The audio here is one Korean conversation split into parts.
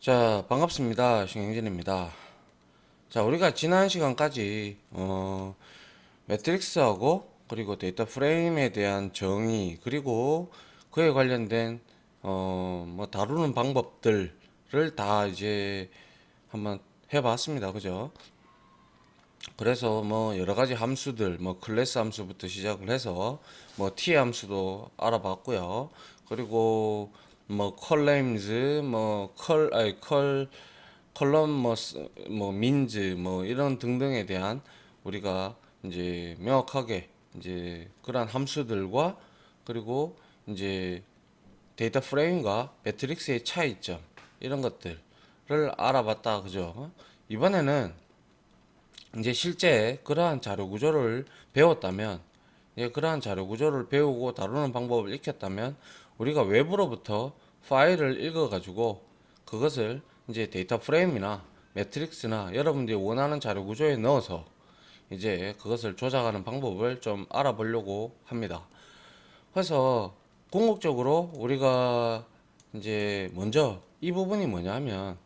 자, 반갑습니다. 신경진입니다. 자, 우리가 지난 시간까지 매트릭스하고 그리고 데이터 프레임에 대한 정의 그리고 그에 관련된 뭐 다루는 방법들을 다 이제 한번 해봤습니다. 그죠? 그래서 뭐 여러 가지 함수들, 뭐 클래스 함수부터 시작을 해서 뭐 T 함수도 알아봤고요. 그리고 뭐 컬레임즈, 뭐 컬럼 뭐 민즈 뭐 이런 등등에 대한 우리가 이제 명확하게 이제 그러한 함수들과 그리고 이제 데이터 프레임과 매트릭스의 차이점 이런 것들을 알아봤다. 그죠? 이번에는 이제 실제 그러한 자료 구조를 배웠다면, 예, 그러한 자료 구조를 배우고 다루는 방법을 익혔다면, 우리가 외부로부터 파일을 읽어가지고 그것을 이제 데이터 프레임이나 매트릭스나 여러분들이 원하는 자료 구조에 넣어서 이제 그것을 조작하는 방법을 좀 알아보려고 합니다. 그래서 궁극적으로 우리가 이제 먼저 이 부분이 뭐냐면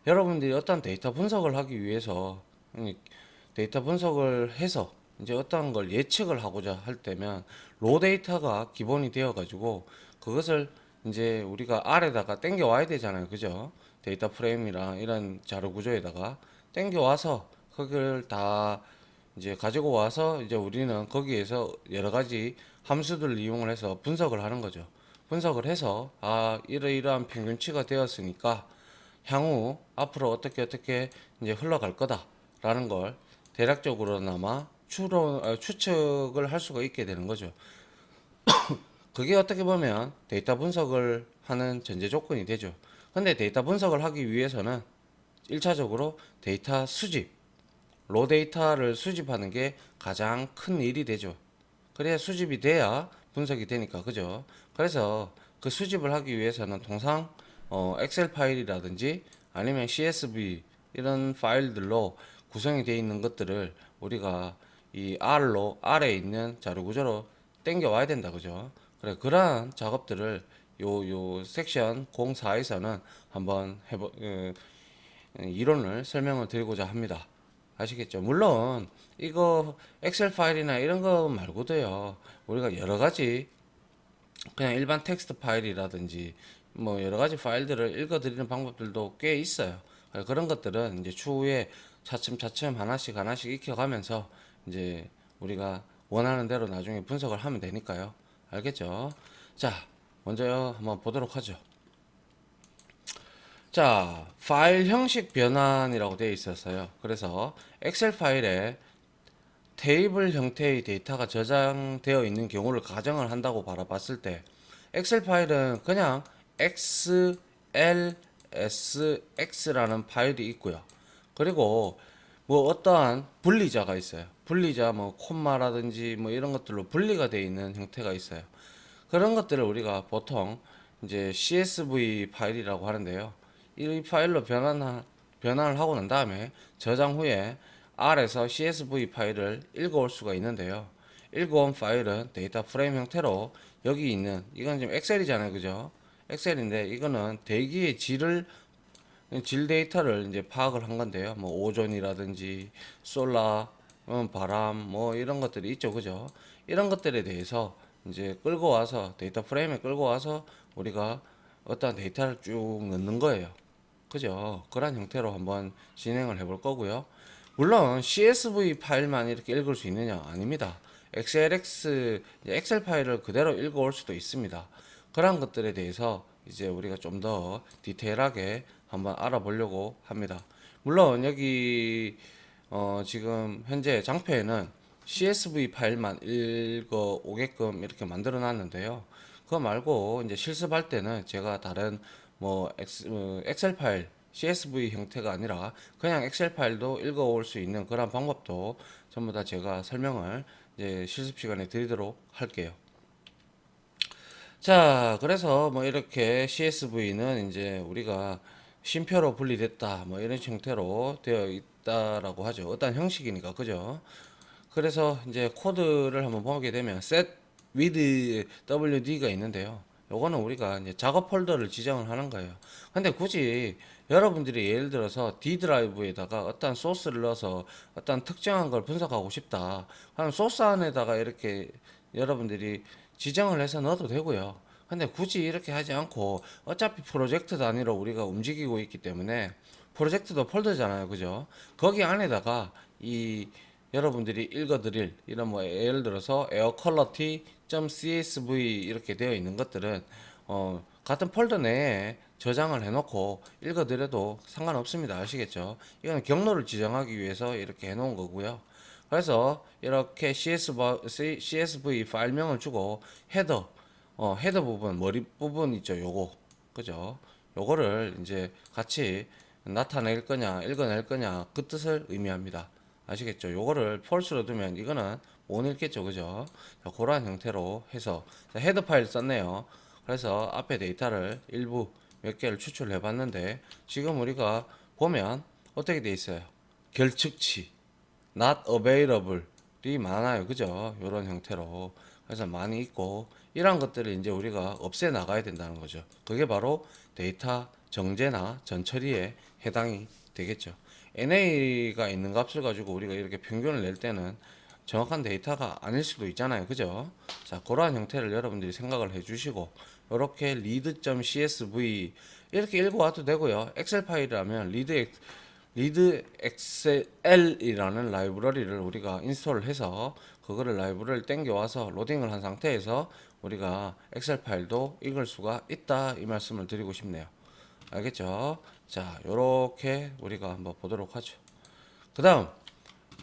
여러분들이 어떤 데이터 분석을 하기 위해서 데이터 분석을 해서 이제 어떤 걸 예측을 하고자 할 때면 로 데이터가 기본이 되어 가지고 그것을 이제 우리가 R에다가 땡겨 와야 되잖아요. 그죠? 데이터 프레임이랑 이런 자료 구조에다가 땡겨 와서 그걸 다 이제 가지고 와서 이제 우리는 거기에서 여러 가지 함수들을 이용을 해서 분석을 하는 거죠. 분석을 해서 이러이러한 평균치가 되었으니까 향후 앞으로 어떻게 이제 흘러갈 거다라는 걸 대략적으로나마 추측을 할 수가 있게 되는 거죠. 그게 어떻게 보면 데이터 분석을 하는 전제 조건이 되죠. 근데 데이터 분석을 하기 위해서는 1차적으로 데이터 수집, 로 데이터를 수집하는 게 가장 큰 일이 되죠. 그래야 수집이 돼야 분석이 되니까, 그죠? 그래서 그 수집을 하기 위해서는 통상 엑셀 파일이라든지 아니면 CSV 이런 파일들로 구성이 되어 있는 것들을 우리가 이 R에 있는 자료 구조로 땡겨 와야 된다, 그죠? 그래, 그러한 작업들을 요 섹션 04에서는 한번 이론을 설명을 드리고자 합니다. 아시겠죠? 물론 이거 엑셀 파일이나 이런 거 말고도요. 우리가 여러 가지 그냥 일반 텍스트 파일이라든지 뭐 여러 가지 파일들을 읽어드리는 방법들도 꽤 있어요. 그런 것들은 이제 추후에 차츰차츰 하나씩 익혀가면서 이제 우리가 원하는 대로 나중에 분석을 하면 되니까요. 알겠죠? 자, 먼저 한번 보도록 하죠. 자, 파일 형식 변환이라고 되어 있었어요. 그래서 엑셀 파일에 테이블 형태의 데이터가 저장되어 있는 경우를 가정을 한다고 바라봤을 때 엑셀 파일은 그냥 XLSX라는 파일이 있고요. 그리고 뭐 어떠한 분리자가 있어요. 분리자 뭐 콤마라든지 뭐 이런 것들로 분리가 되어 있는 형태가 있어요. 그런 것들을 우리가 보통 이제 CSV 파일이라고 하는데요. 이 파일로 변환을 하고 난 다음에 저장 후에 R에서 CSV 파일을 읽어올 수가 있는데요. 읽어온 파일은 데이터 프레임 형태로 여기 있는 이건 지금 엑셀이잖아요, 그죠? 엑셀인데 이거는 대기의 질 데이터를 이제 파악을 한 건데요. 뭐 오존이라든지 솔라, 바람 뭐 이런 것들이 있죠, 그죠? 이런 것들에 대해서 이제 끌고 와서 데이터 프레임에 끌고 와서 우리가 어떤 데이터를 쭉 넣는 거예요. 그죠? 그런 형태로 한번 진행을 해볼 거고요. 물론 CSV 파일만 이렇게 읽을 수 있느냐? 아닙니다. 엑셀 파일을 그대로 읽어올 수도 있습니다. 그런 것들에 대해서 이제 우리가 좀 더 디테일하게 한번 알아보려고 합니다. 물론 여기 지금 현재 장표에는 CSV 파일만 읽어 오게끔 이렇게 만들어 놨는데요. 그거 말고 이제 실습할 때는 제가 다른 뭐 엑셀 파일 CSV 형태가 아니라 그냥 엑셀 파일도 읽어 올 수 있는 그런 방법도 전부 다 제가 설명을 이제 실습 시간에 드리도록 할게요. 자, 그래서 뭐 이렇게 CSV는 이제 우리가 쉼표로 분리됐다 뭐 이런 형태로 되어 있다라고 하죠. 어떤 형식이니까, 그죠? 그래서 이제 코드를 한번 보게 되면 set with wd가 있는데요. 요거는 우리가 이제 작업 폴더를 지정을 하는 거예요. 근데 굳이 여러분들이 예를 들어서 D 드라이브에다가 어떤 소스를 넣어서 어떤 특정한 걸 분석하고 싶다. 그럼 소스 안에다가 이렇게 여러분들이 지정을 해서 넣어도 되고요. 근데 굳이 이렇게 하지 않고 어차피 프로젝트 단위로 우리가 움직이고 있기 때문에 프로젝트도 폴더잖아요. 그죠? 거기 안에다가 이 여러분들이 읽어드릴 이런 뭐 예를 들어서 airquality.csv 이렇게 되어 있는 것들은 같은 폴더 내에 저장을 해놓고 읽어드려도 상관없습니다. 아시겠죠? 이건 경로를 지정하기 위해서 이렇게 해놓은 거고요. 그래서 이렇게 CSV 파일명을 주고 헤더 부분, 머리 부분 있죠. 요거. 그죠? 요거를 이제 같이 나타낼 거냐, 읽어낼 거냐, 그 뜻을 의미합니다. 아시겠죠? 요거를 false로 두면 이거는 못 읽겠죠. 그죠? 자, 그러한 형태로 해서 헤더 파일 썼네요. 그래서 앞에 데이터를 일부 몇 개를 추출해 봤는데 지금 우리가 보면 어떻게 돼 있어요? 결측치 not available이 많아요. 그죠? 이런 형태로. 그래서 많이 있고 이런 것들을 이제 우리가 없애 나가야 된다는 거죠. 그게 바로 데이터 정제나 전처리에 해당이 되겠죠. NA가 있는 값을 가지고 우리가 이렇게 평균을 낼 때는 정확한 데이터가 아닐 수도 있잖아요. 그죠? 자, 그러한 형태를 여러분들이 생각을 해 주시고 이렇게 read.csv 이렇게 읽어와도 되고요. 엑셀 파일이라면 리드 엑셀이라는 라이브러리를 우리가 인스톨을 해서 그거를 라이브러리를 땡겨와서 로딩을 한 상태에서 우리가 엑셀 파일도 읽을 수가 있다 이 말씀을 드리고 싶네요. 알겠죠? 자, 요렇게 우리가 한번 보도록 하죠. 그 다음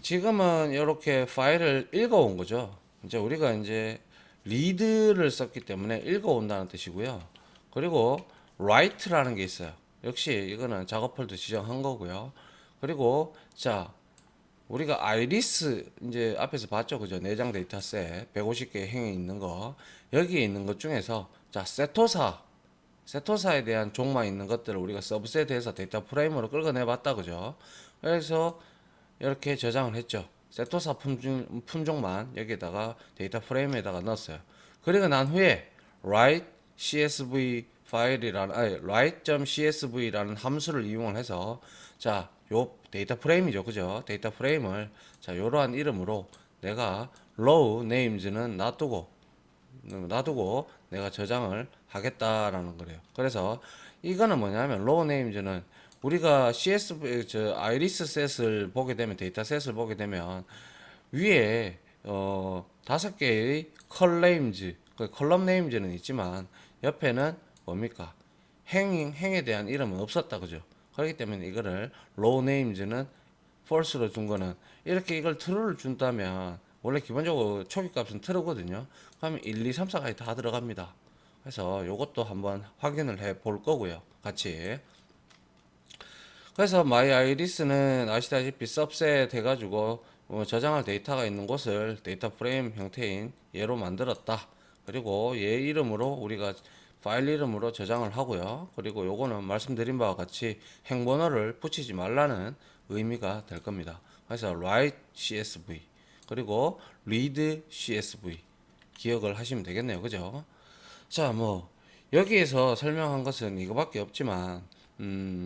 지금은 이렇게 파일을 읽어온 거죠. 이제 우리가 이제 read를 썼기 때문에 읽어온다는 뜻이고요. 그리고 write라는 게 있어요. 역시 이거는 작업 폴더 지정한 거고요. 그리고 자 우리가 아이리스 이제 앞에서 봤죠. 그죠? 내장 데이터셋 150개 행이 있는 거 여기에 있는 것 중에서 자 세토사에 대한 종만 있는 것들을 우리가 서브셋에서 데이터 프레임으로 끌어내 봤다. 그죠? 그래서 이렇게 저장을 했죠. 세토사 품종만 여기에다가 데이터 프레임에다가 넣었어요. 그리고 난 후에 write csv 파일이라는 write.csv라는 함수를 이용을 해서 자, 요 데이터 프레임이죠. 그죠? 데이터 프레임을 자, 요러한 이름으로 내가 row names는 놔두고 내가 저장을 하겠다라는 거래요. 그래서 이거는 뭐냐면 row names는 우리가 CSV 아이리스 셋을 보게 되면 데이터 셋을 보게 되면 위에 5개의 컬네임즈 컬럼 네임즈는 있지만 옆에는 뭡니까? 행에 대한 이름은 없었다. 그죠? 그렇기 때문에 이거를 row names는 false로 준 거는 이렇게 이걸 true를 준다면 원래 기본적으로 초기 값은 true거든요. 그러면 1, 2, 3, 4까지 다 들어갑니다. 그래서 이것도 한번 확인을 해 볼 거고요. 같이. 그래서 MyIris는 아시다시피 सब셋 해가지고 저장할 데이터가 있는 곳을 데이터 프레임 형태인 얘로 만들었다. 그리고 얘 이름으로 우리가 파일 이름으로 저장을 하고요. 그리고 요거는 말씀드린 바와 같이 행번호를 붙이지 말라는 의미가 될 겁니다. 그래서 write CSV 그리고 read CSV 기억을 하시면 되겠네요. 그죠? 자, 뭐 여기에서 설명한 것은 이거밖에 없지만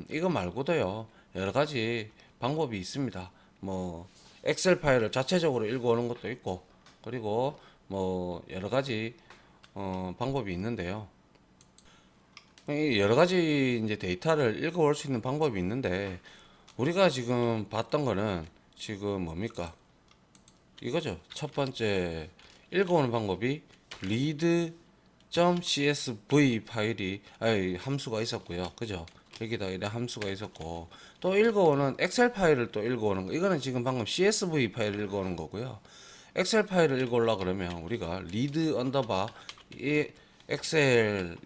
이거 말고도요 여러 가지 방법이 있습니다. 뭐 엑셀 파일을 자체적으로 읽어오는 것도 있고 그리고 뭐 여러 가지 방법이 있는데요. 이 여러 가지 이제 데이터를 읽어올 수 있는 방법이 있는데 우리가 지금 봤던 거는 지금 뭡니까? 이거죠. 첫 번째 읽어오는 방법이 read.csv 파일이 함수가 있었고요. 그죠? 여기다 이런 함수가 있었고 또 읽어오는 엑셀 파일을 또 읽어오는 거 이거는 지금 방금 CSV 파일을 읽어오는 거고요. 엑셀 파일을 읽어오려 그러면 우리가 read 언더바 이 엑셀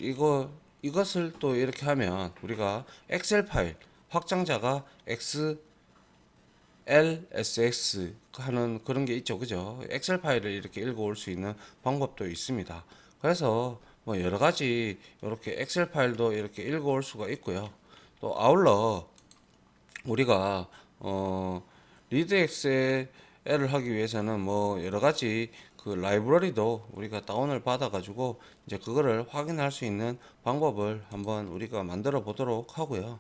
이것을 또 이렇게 하면 우리가 엑셀 파일 확장자가 LSX 하는 그런 게 있죠. 그죠? 엑셀 파일을 이렇게 읽어올 수 있는 방법도 있습니다. 그래서 뭐 여러 가지 이렇게 엑셀 파일도 이렇게 읽어올 수가 있고요. 또 아울러 우리가 리드 엑셀을 하기 위해서는 뭐 여러 가지 그 라이브러리도 우리가 다운을 받아 가지고 이제 그거를 확인할 수 있는 방법을 한번 우리가 만들어 보도록 하고요.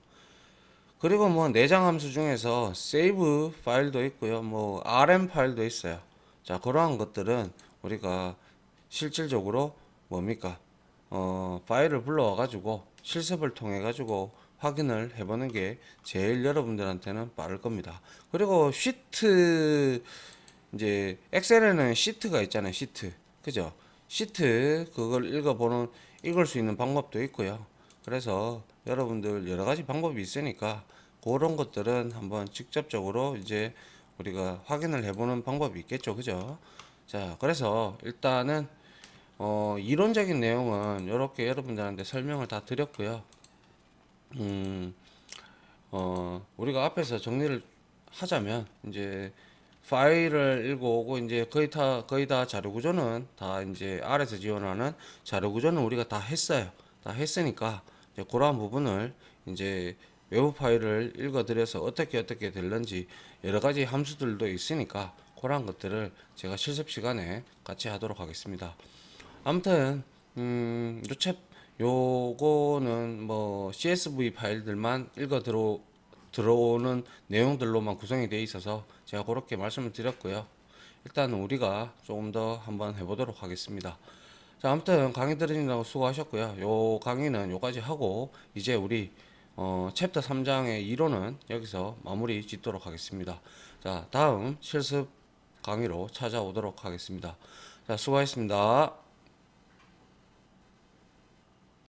그리고 뭐 내장 함수 중에서 save 파일도 있고요. 뭐 rm 파일도 있어요. 자, 그러한 것들은 우리가 실질적으로 뭡니까? 파일을 불러와 가지고 실습을 통해 가지고 확인을 해보는 게 제일 여러분들한테는 빠를 겁니다. 그리고 시트, 이제 엑셀에는 시트가 있잖아요. 시트, 그죠? 시트 그걸 읽을 수 있는 방법도 있고요. 그래서 여러분들 여러 가지 방법이 있으니까 그런 것들은 한번 직접적으로 이제 우리가 확인을 해보는 방법이 있겠죠. 그죠? 자, 그래서 일단은 이론적인 내용은 이렇게 여러분들한테 설명을 다 드렸고요. 음, 우리가 앞에서 정리를 하자면, 이제 파일을 읽어오고, 이제 거의 다 자료 구조는 다 이제 R에서 지원하는 자료 구조는 우리가 다 했어요. 다 했으니까, 이제 그러한 부분을 이제 외부 파일을 읽어드려서 어떻게 되는지 여러 가지 함수들도 있으니까, 그러한 것들을 제가 실습 시간에 같이 하도록 하겠습니다. 아무튼 요거는 뭐 CSV 파일들만 들어오는 내용들로만 구성이 되어 있어서 제가 그렇게 말씀을 드렸고요. 일단 우리가 조금 더 한번 해보도록 하겠습니다. 자, 아무튼 강의 들으신다고 수고하셨고요. 요 강의는 요까지 하고 이제 우리 챕터 3장의 이론은 여기서 마무리 짓도록 하겠습니다. 자, 다음 실습 강의로 찾아오도록 하겠습니다. 자, 수고하셨습니다.